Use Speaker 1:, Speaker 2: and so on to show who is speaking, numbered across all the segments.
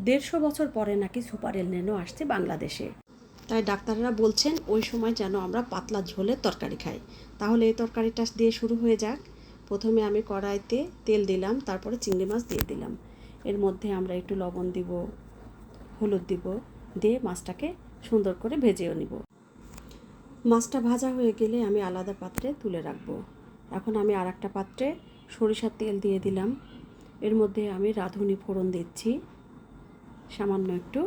Speaker 1: 150 বছর পরে নাকি সুপার এল নিনো আসছে বাংলাদেশে। তাই ডাক্তাররা বলছেন ওই সময় যেন আমরা পাতলা ঝোলের তরকারি খাই। তাহলে এই তরকারিটা দিয়ে শুরু হয়ে যাক। প্রথমে আমি কড়াইতে তেল দিলাম, তারপরে চিংড়ি মাছ দিয়ে দিলাম। এর মধ্যে আমরা একটু লবণ দিব, হলুদ দিব, দিয়ে মাছটাকে সুন্দর করে ভেজেও নিব। মাছটা ভাজা হয়ে গেলে আমি আলাদা পাত্রে তুলে রাখবো। এখন আমি আর একটা পাত্রে সরিষার তেল দিয়ে দিলাম। এর মধ্যে আমি রাঁধুনি ফোড়ন দিচ্ছি সামান্য একটু,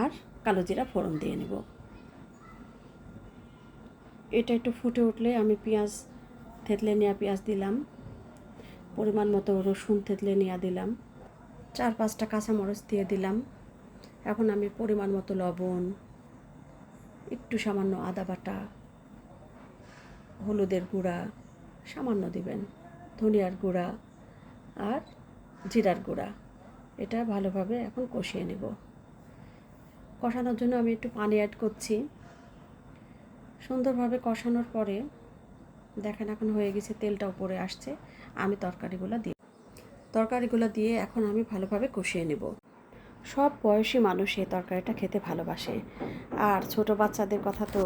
Speaker 1: আর কালো জিরা ফোড়ন দিয়ে নেব। এটা একটু ফুটে উঠলে আমি পেঁয়াজ, থেতলে নেওয়া পেঁয়াজ দিলাম, পরিমাণ মতো রসুন থেতলে নেওয়া দিলাম, 4-5টা কাঁচামরিচ দিয়ে দিলাম। এখন আমি পরিমাণ মতো লবণ, একটু সামান্য আদা বাটা, হলুদের গুঁড়া সামান্য দিবেন, ধনিয়ার গুঁড়া আর জিরার গুঁড়া, এটা ভালোভাবে এখন কষিয়ে নেব। কষানোর জন্য আমি একটু পানি অ্যাড করছি। সুন্দরভাবে কষানোর পরে দেখেন এখন হয়ে গেছে, তেলটা উপরে আসছে। আমি তরকারিগুলো দিয়ে এখন আমি ভালোভাবে কষিয়ে নেব। সব বয়সী মানুষ এই তরকারিটা খেতে ভালোবাসে, আর ছোট বাচ্চাদের কথা তো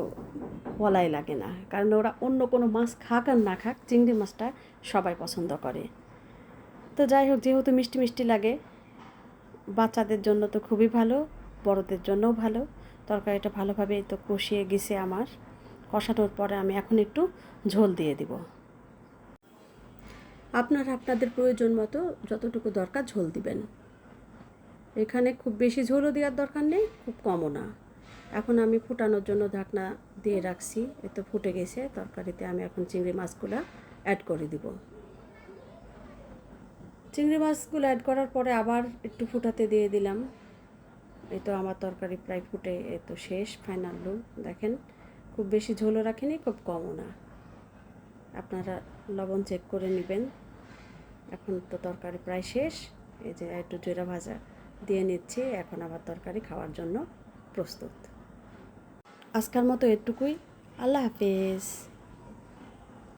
Speaker 1: বলাই লাগে না, কারণ ওরা অন্য কোনো মাছ খাক আর না খাক, চিংড়ি মাছটা সবাই পছন্দ করে। তো যাই হোক, যেহেতু মিষ্টি মিষ্টি লাগে, বাচ্চাদের জন্য তো খুবই ভালো, বড়দের জন্যও ভালো। তরকারিটা ভালোভাবে তো কষিয়ে গেছে আমার। কষানোর পরে আমি এখন একটু ঝোল দিয়ে দিব। আপনারা আপনাদের প্রয়োজন মতো যতটুকু দরকার ঝোল দিবেন। এখানে খুব বেশি ঝোলও দেওয়ার দরকার নেই, খুব কমও না। এখন আমি ফুটানোর জন্য ঢাকনা দিয়ে রাখছি। এতো ফুটে গেছে তরকারিতে। আমি এখন চিংড়ি মাছগুলো অ্যাড করে দিব। চিংড়ি মাছগুলো অ্যাড করার পরে আবার একটু ফুটাতে দিয়ে দিলাম। এই তো আমার তরকারি প্রায় ফুটে এই তো শেষ, ফাইনাল লুক দেখেন। খুব বেশি ঝোলও রাখিনি, খুব কমও না। আপনারা লবণ চেক করে নেবেন। এখন তো তরকারি প্রায় শেষ। এই যে একটু জিরা ভাজা দিয়ে নিচ্ছি। এখন আবার তরকারি খাওয়ার জন্য প্রস্তুত। আজকের মতো এটুকুই। আল্লাহ হাফেজ।